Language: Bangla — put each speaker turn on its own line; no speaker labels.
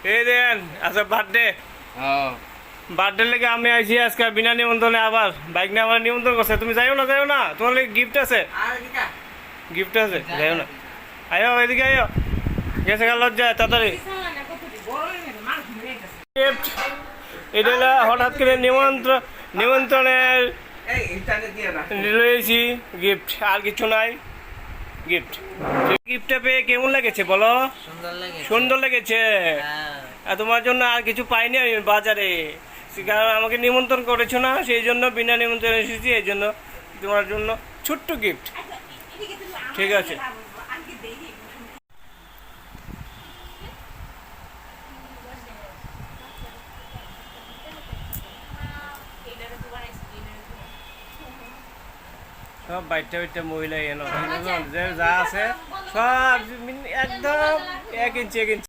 এই দেন আচ্ছা বার্থডে বার্থডে লেগে আমি আইছি আজকে বিনা নিমন্ত্রণে আবার বাইক নিয়ে আমার নিমন্ত্রণ করছে তুমি যাইও না তোমার লেগে গিফট আছে গিফট আছে যাইও না আয়ো এদিকে আয়ো গেছে গেল লজ্জা তাড়াতাড়ি গিফট এটা হলো হঠাৎ করে নিমন্ত্রণের রয়েছি গিফট আর কিছু নাই গিফট গিফটটা পেয়ে কেমন লেগেছে বলো সুন্দর লেগেছে আর তোমার জন্য আর কিছু পাইনি আমি বাজারে কারণ আমাকে নিমন্ত্রণ করেছো না সেই জন্য বিনা নিমন্ত্রণ এসেছি এই জন্য তোমার জন্য ছোট্ট গিফট ঠিক আছে সব বাইটটা মহিলা এনো যা আছে সব একদম 1 ইঞ্চি